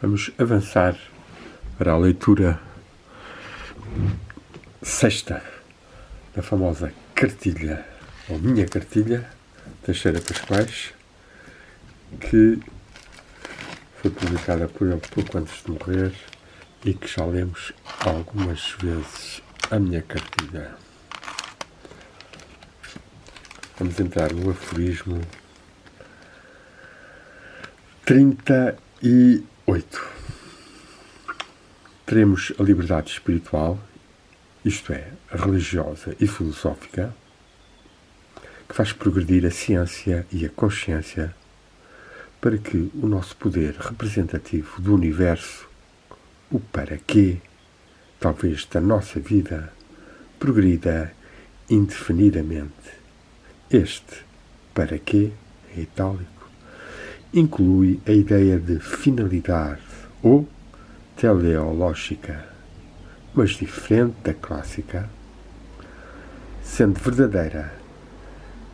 Vamos avançar para a leitura sexta da famosa cartilha, ou minha cartilha, Teixeira Pascoais, que foi publicada por ele pouco antes de morrer e que já lemos algumas vezes a minha cartilha. Vamos entrar no aforismo 38. Teremos a liberdade espiritual, isto é, a religiosa e filosófica, que faz progredir a ciência e a consciência para que o nosso poder representativo do universo, o para quê, talvez da nossa vida, progrida indefinidamente. Este para quê, em itálico, inclui a ideia de finalidade ou teleológica, mas diferente da clássica, sendo verdadeira,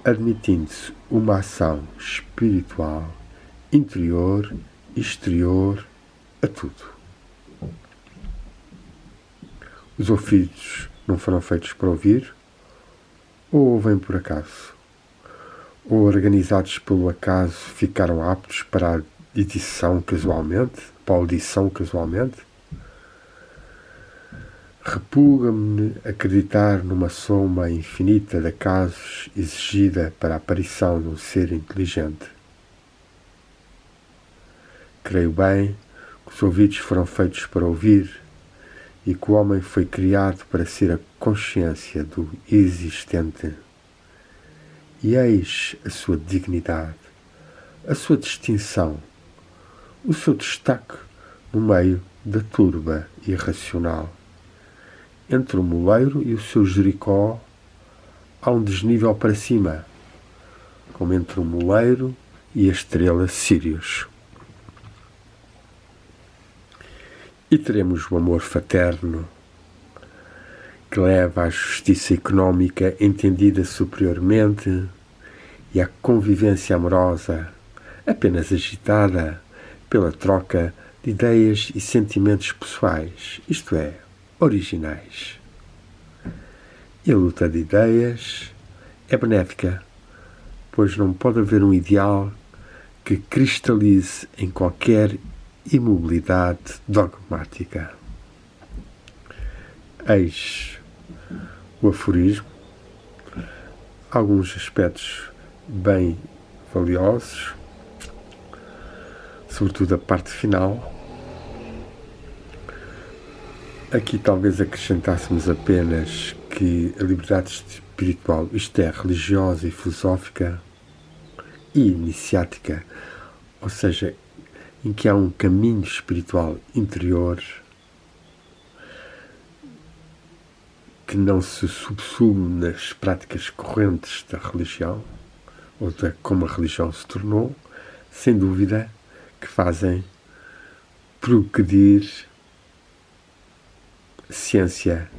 admitindo-se uma ação espiritual interior e exterior a tudo. Os ouvidos não foram feitos para ouvir, ou ouvem por acaso? Ou organizados pelo acaso ficaram aptos para a audição casualmente? Repuga-me acreditar numa soma infinita de acasos exigida para a aparição de um ser inteligente. Creio bem que os ouvidos foram feitos para ouvir e que o homem foi criado para ser a consciência do existente. E eis a sua dignidade, a sua distinção, o seu destaque no meio da turba irracional. Entre o moleiro e o seu Jericó há um desnível para cima, como entre o moleiro e a estrela Sírius. E teremos o amor fraterno, que leva à justiça económica entendida superiormente e à convivência amorosa, apenas agitada pela troca de ideias e sentimentos pessoais, isto é, originais. E a luta de ideias é benéfica, pois não pode haver um ideal que cristalize em qualquer imobilidade dogmática. Eis o aforismo, alguns aspectos bem valiosos, sobretudo a parte final. Aqui talvez acrescentássemos apenas que a liberdade espiritual, isto é, religiosa e filosófica e iniciática, ou seja, em que há um caminho espiritual interior que não se subsume nas práticas correntes da religião, ou de como a religião se tornou, sem dúvida que fazem progredir a ciência,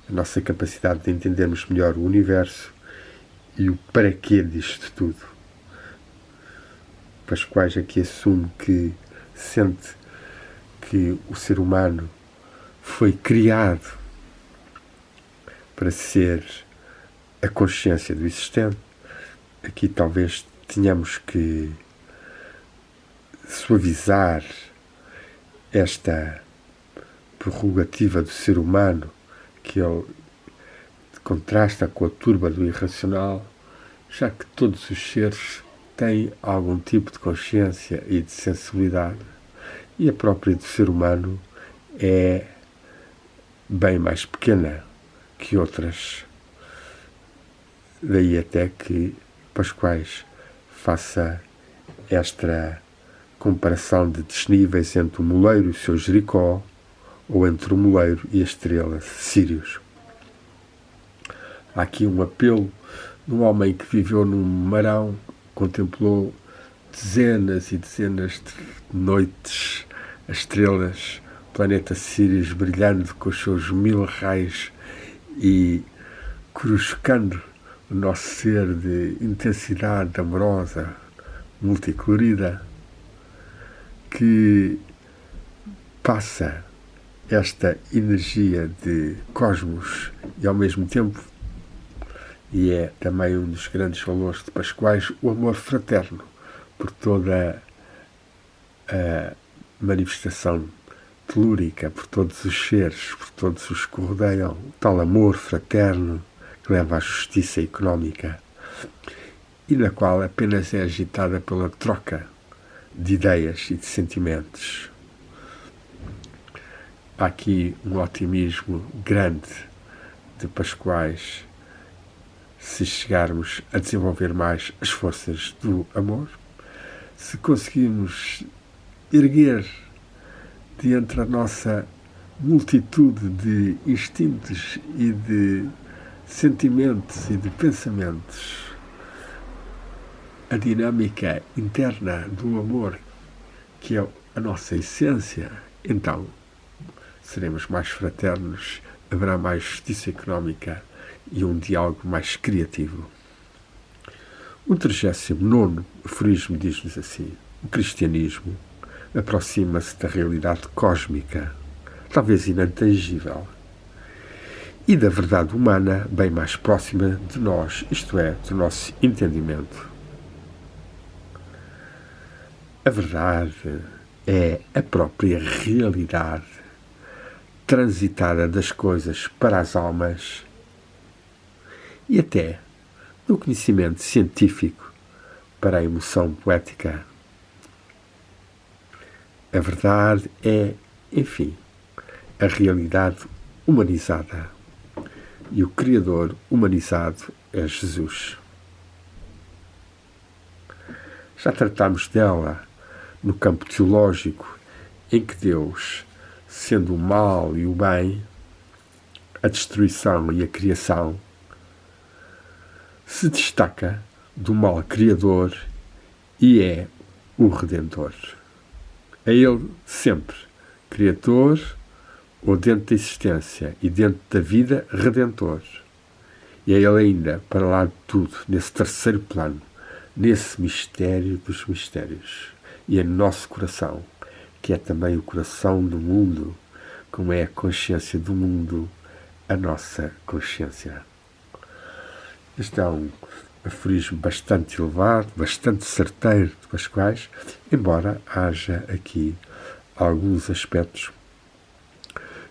a nossa capacidade de entendermos melhor o universo e o para quê disto tudo. Pascoais aqui assume que sente que o ser humano foi criado para ser a consciência do existente. Aqui talvez tenhamos que suavizar esta prerrogativa do ser humano, que ele contrasta com a turba do irracional, já que todos os seres têm algum tipo de consciência e de sensibilidade, e a própria do ser humano é bem mais pequena que outras. Daí até que Pascoais faça esta comparação de desníveis entre o moleiro e o seu Jericó, ou entre o moleiro e a estrela Sírius. Há aqui um apelo de um homem que viveu num marão, contemplou dezenas e dezenas de noites as estrelas, o planeta Sírius brilhando com os seus 1000 raios e cruscando o nosso ser de intensidade amorosa, multicolorida, que passa esta energia de cosmos e ao mesmo tempo, e é também um dos grandes valores de Pascoais, o amor fraterno por toda a manifestação telúrica, por todos os seres, por todos os que rodeiam, tal amor fraterno que leva à justiça económica e na qual apenas é agitada pela troca de ideias e de sentimentos. Há aqui um otimismo grande de Pascoais se chegarmos a desenvolver mais as forças do amor, se conseguirmos erguer de entre a nossa multitude de instintos e de sentimentos e de pensamentos a dinâmica interna do amor, que é a nossa essência, então seremos mais fraternos, haverá mais justiça económica e um diálogo mais criativo. O 39º aforismo diz-nos assim: o cristianismo aproxima-se da realidade cósmica, talvez inatangível, e da verdade humana bem mais próxima de nós, isto é, do nosso entendimento. A verdade é a própria realidade transitada das coisas para as almas e até do conhecimento científico para a emoção poética. A verdade é, enfim, a realidade humanizada. E o Criador humanizado é Jesus. Já tratámos dela no campo teológico, em que Deus, sendo o mal e o bem, a destruição e a criação, se destaca do mal criador e é o Redentor. É Ele sempre Criador, ou dentro da existência e dentro da vida, Redentor. E é Ele ainda, para lá de tudo, nesse terceiro plano, nesse mistério dos mistérios. E é no nosso coração, que é também o coração do mundo, como é a consciência do mundo, a nossa consciência. Este é um aforismo bastante elevado, bastante certeiro de Pascoais, embora haja aqui alguns aspectos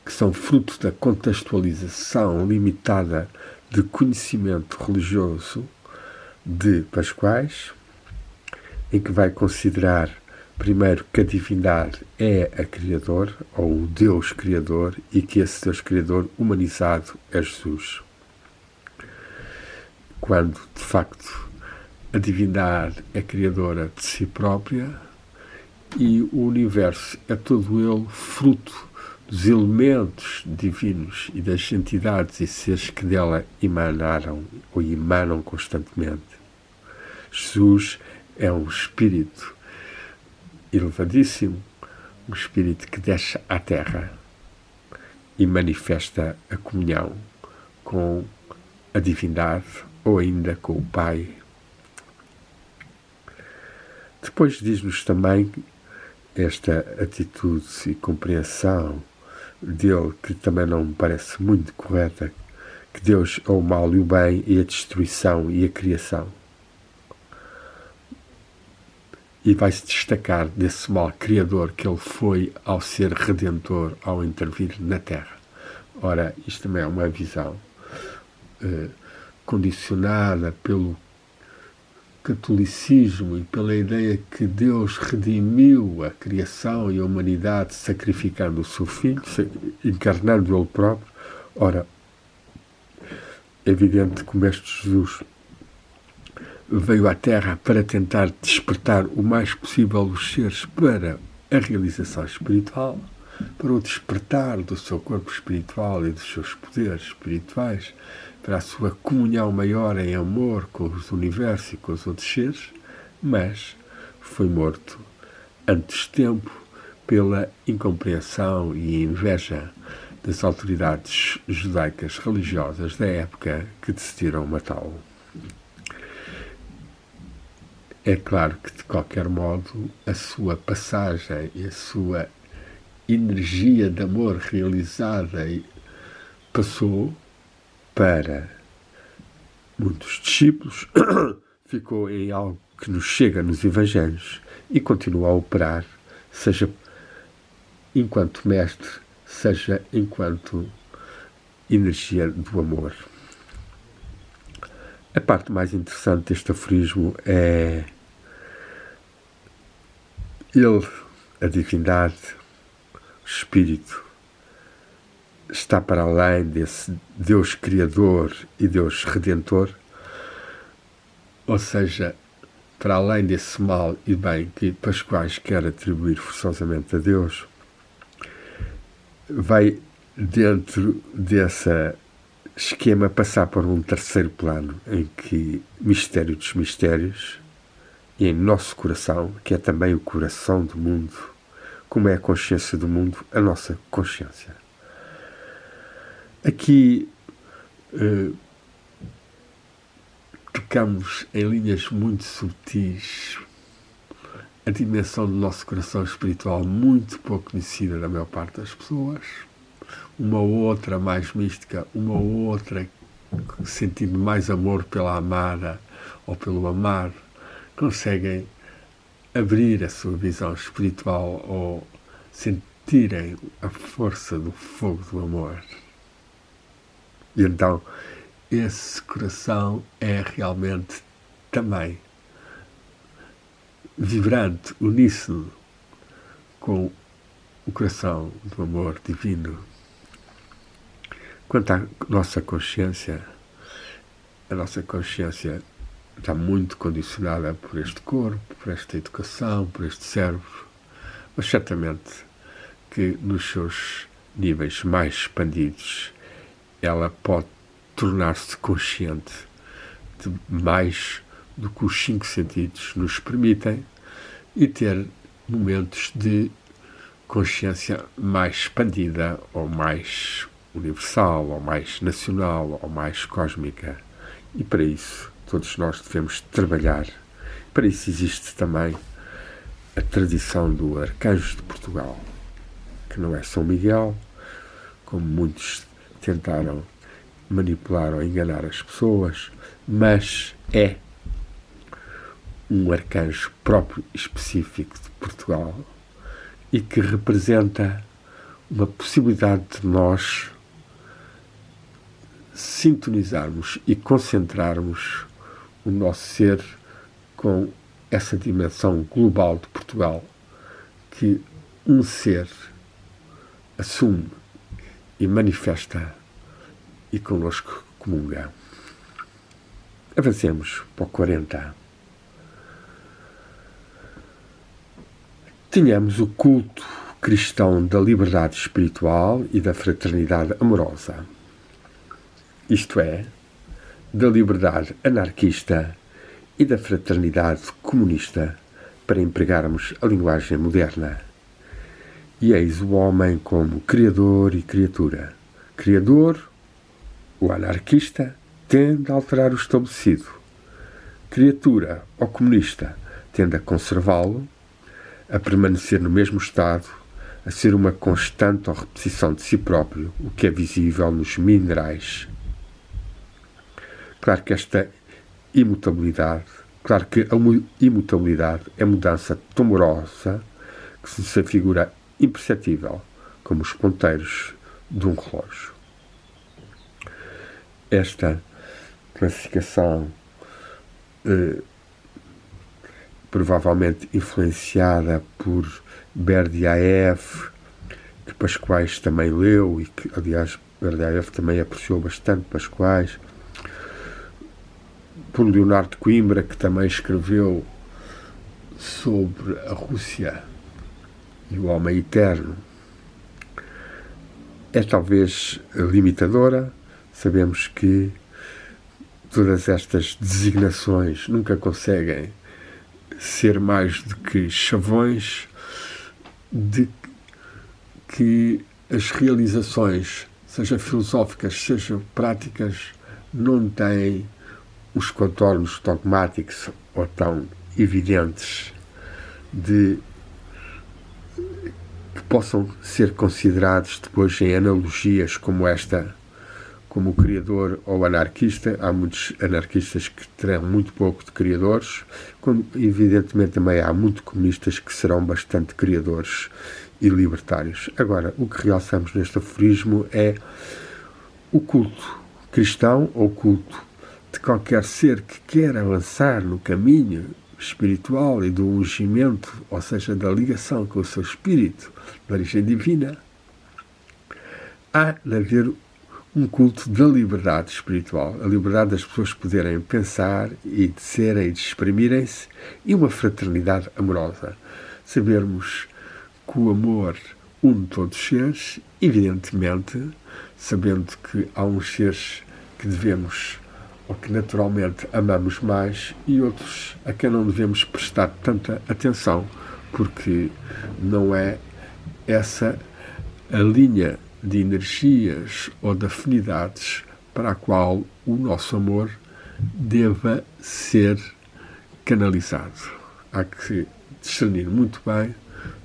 que são fruto da contextualização limitada de conhecimento religioso de Pascoais, em que vai considerar primeiro que a divindade é a Criador, ou o Deus Criador, e que esse Deus Criador humanizado é Jesus. Quando, de facto, a divindade é criadora de si própria e o universo é todo ele fruto dos elementos divinos e das entidades e seres que dela emanaram ou emanam constantemente. Jesus é um espírito elevadíssimo, um espírito que desce à terra e manifesta a comunhão com a divindade ou ainda com o Pai. Depois diz-nos também esta atitude e compreensão dele, que também não me parece muito correta, que Deus é o mal e o bem e a destruição e a criação. E vai-se destacar desse mal criador que ele foi ao ser redentor, ao intervir na Terra. Ora, isto também é uma visão condicionada pelo catolicismo e pela ideia que Deus redimiu a criação e a humanidade sacrificando o seu Filho, encarnando Ele próprio. Ora, é evidente que o Mestre Jesus veio à Terra para tentar despertar o mais possível os seres para a realização espiritual, para o despertar do seu corpo espiritual e dos seus poderes espirituais, para a sua comunhão maior em amor com os universos e com os outros seres, mas foi morto antes de tempo pela incompreensão e inveja das autoridades judaicas religiosas da época que decidiram matá-lo. É claro que, de qualquer modo, a sua passagem e a sua energia de amor realizada passou para muitos discípulos, ficou em algo que nos chega nos Evangelhos e continua a operar, seja enquanto mestre, seja enquanto energia do amor. A parte mais interessante deste aforismo é ele, a divindade, o Espírito, está para além desse Deus Criador e Deus Redentor, ou seja, para além desse mal e bem que Pascoais quer atribuir forçosamente a Deus, vai dentro desse esquema passar por um terceiro plano em que mistério dos mistérios e em nosso coração, que é também o coração do mundo, como é a consciência do mundo, a nossa consciência. Aqui tocamos em linhas muito subtis a dimensão do nosso coração espiritual, muito pouco conhecida da maior parte das pessoas, uma outra mais mística, uma outra sentindo mais amor pela amada ou pelo amar, conseguem abrir a sua visão espiritual ou sentirem a força do fogo do amor. E então, esse coração é realmente também vibrante, uníssono com o coração do amor divino. Quanto à nossa consciência, a nossa consciência está muito condicionada por este corpo, por esta educação, por este cérebro, mas certamente que nos seus níveis mais expandidos ela pode tornar-se consciente de mais do que os 5 sentidos nos permitem e ter momentos de consciência mais expandida ou mais universal, ou mais nacional, ou mais cósmica. E para isso todos nós devemos trabalhar. Para isso existe também a tradição do Arcanjo de Portugal, que não é São Miguel, como muitos tentaram manipular ou enganar as pessoas, mas é um arcanjo próprio e específico de Portugal e que representa uma possibilidade de nós sintonizarmos e concentrarmos o nosso ser com essa dimensão global de Portugal que um ser assume e manifesta e connosco comunga. Avancemos para o 40. Tínhamos o culto cristão da liberdade espiritual e da fraternidade amorosa, isto é, da liberdade anarquista e da fraternidade comunista, para empregarmos a linguagem moderna. E eis o homem como criador e criatura. Criador, o anarquista, tende a alterar o estabelecido. Criatura, o comunista, tende a conservá-lo, a permanecer no mesmo estado, a ser uma constante ou repetição de si próprio, o que é visível nos minerais. Claro que a imutabilidade é mudança temorosa que se afigura imperceptível, como os ponteiros de um relógio. Esta classificação, provavelmente influenciada por Berdyaev, que Pascoais também leu e que, aliás, Berdyaev também apreciou bastante Pascoais, por Leonardo de Coimbra, que também escreveu sobre a Rússia e o homem eterno, é talvez limitadora. Sabemos que todas estas designações nunca conseguem ser mais do que chavões de que as realizações, seja filosóficas, sejam práticas, não têm os contornos dogmáticos ou tão evidentes que possam ser considerados depois em analogias como esta, como o criador ou anarquista. Há muitos anarquistas que terão muito pouco de criadores, como evidentemente também há muitos comunistas que serão bastante criadores e libertários. Agora, o que realçamos neste aforismo é o culto cristão ou culto de qualquer ser que queira avançar no caminho espiritual e do ungimento, ou seja, da ligação com o seu espírito, da origem divina. Há de haver um culto da liberdade espiritual, a liberdade das pessoas poderem pensar e de serem e de exprimirem-se, e uma fraternidade amorosa. Sabermos que o amor une todos os seres, evidentemente, sabendo que há uns seres que devemos, ou que naturalmente amamos mais, e outros a quem não devemos prestar tanta atenção, porque não é essa a linha de energias ou de afinidades para a qual o nosso amor deva ser canalizado. Há que discernir muito bem,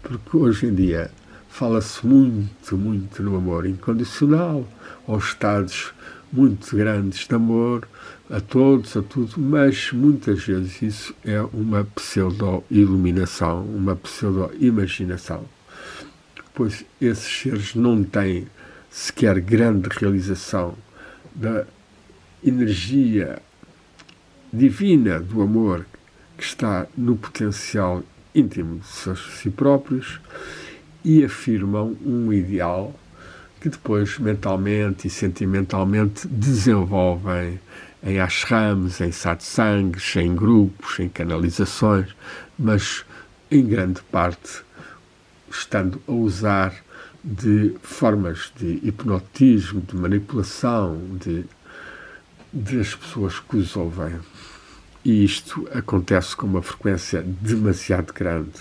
porque hoje em dia fala-se muito no amor incondicional, aos estados muito grandes de amor, a todos, a tudo, mas muitas vezes isso é uma pseudo-iluminação, uma pseudo-imaginação, pois esses seres não têm sequer grande realização da energia divina do amor que está no potencial íntimo de si próprios e afirmam um ideal que depois mentalmente e sentimentalmente desenvolvem em ashrams, em satsangs, em grupos, em canalizações, mas em grande parte estando a usar de formas de hipnotismo, de manipulação das pessoas que os ouvem. E isto acontece com uma frequência demasiado grande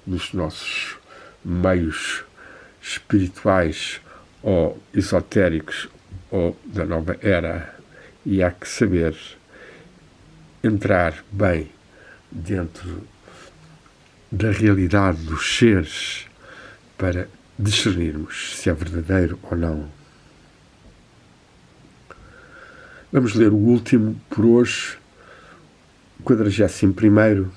nos nossos meios espirituais ou esotéricos ou da nova era. E há que saber entrar bem dentro da realidade dos seres para discernirmos se é verdadeiro ou não. Vamos ler o último por hoje, 41º.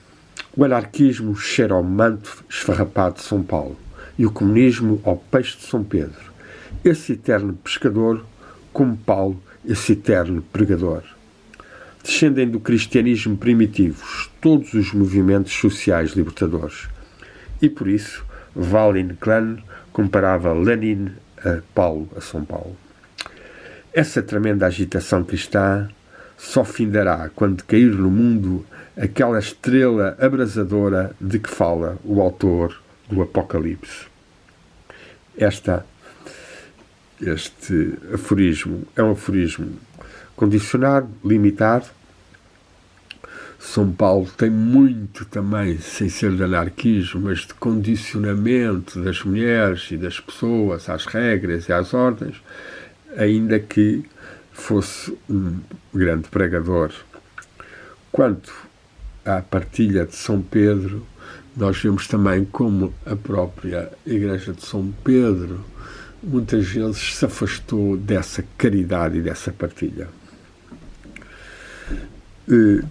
O anarquismo cheira ao manto esfarrapado de São Paulo e o comunismo ao peixe de São Pedro. Esse eterno pescador, como Paulo, esse eterno pregador. Descendem do cristianismo primitivos todos os movimentos sociais libertadores. E por isso, Valle-Inclán comparava Lenin a Paulo, a São Paulo. Essa tremenda agitação cristã só findará quando cair no mundo aquela estrela abrasadora de que fala o autor do Apocalipse. Este aforismo é um aforismo condicionado, limitado. São Paulo tem muito também, sem ser de anarquismo, mas de condicionamento das mulheres e das pessoas às regras e às ordens, ainda que fosse um grande pregador. Quanto à partilha de São Pedro, nós vemos também como a própria Igreja de São Pedro muitas vezes se afastou dessa caridade e dessa partilha.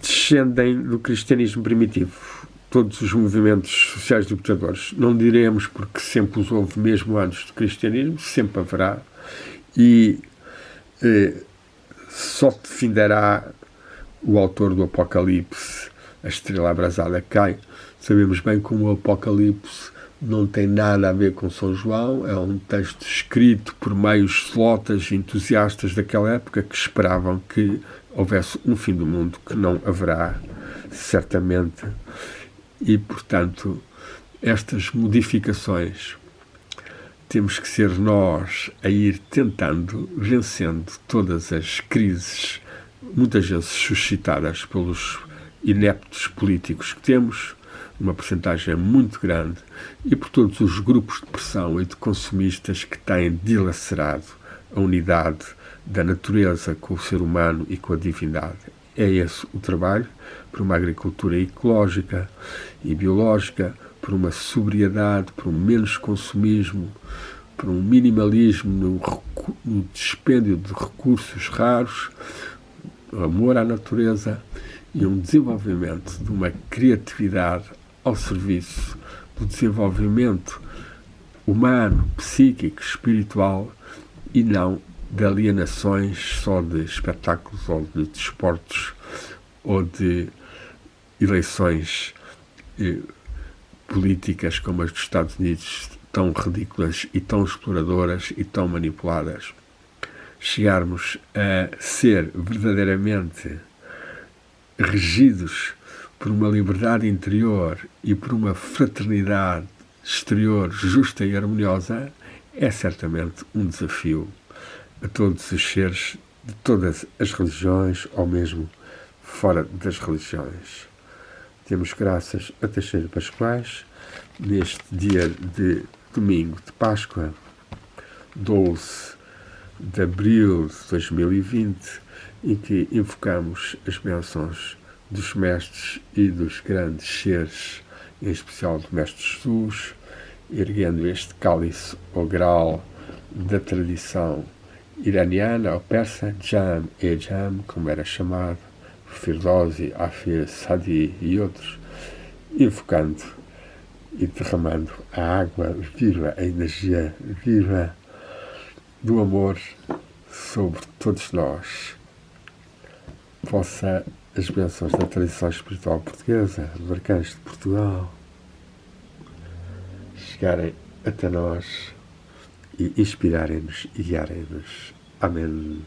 Descendem do cristianismo primitivo todos os movimentos sociais libertadores. Não diremos porque sempre os houve mesmo antes do cristianismo, sempre haverá, e só findará o autor do Apocalipse, a estrela abrasada cai. Sabemos bem como o Apocalipse não tem nada a ver com São João, é um texto escrito por meios slotas entusiastas daquela época que esperavam que houvesse um fim do mundo, que não haverá, certamente. E, portanto, estas modificações temos que ser nós a ir tentando, vencendo todas as crises, muitas vezes suscitadas pelos ineptos políticos que temos, uma percentagem muito grande, e por todos os grupos de pressão e de consumistas que têm dilacerado a unidade da natureza com o ser humano e com a divindade. É esse o trabalho por uma agricultura ecológica e biológica, por uma sobriedade, por um menos consumismo, por um minimalismo no dispêndio de recursos raros, amor à natureza e um desenvolvimento de uma criatividade ao serviço do desenvolvimento humano, psíquico, espiritual e não de alienações só de espetáculos ou de desportos ou de eleições políticas como as dos Estados Unidos, tão ridículas e tão exploradoras e tão manipuladas. Chegarmos a ser verdadeiramente regidos por uma liberdade interior e por uma fraternidade exterior justa e harmoniosa é certamente um desafio a todos os seres de todas as religiões ou mesmo fora das religiões. Temos graças a Teixeira Pascoais neste dia de domingo de Páscoa, 12 de abril de 2020, em que invocamos as bênçãos dos mestres e dos grandes seres, em especial do Mestre Jesus, erguendo este cálice ou grau da tradição iraniana ou persa, Jam, como era chamado, Firdausi, Afir, Sadi e outros, invocando e derramando a água viva, a energia viva do amor sobre todos nós. Possa as bênçãos da tradição espiritual portuguesa, do Arcanjo de Portugal, chegarem até nós e inspirarem-nos e guiarem-nos. Amém.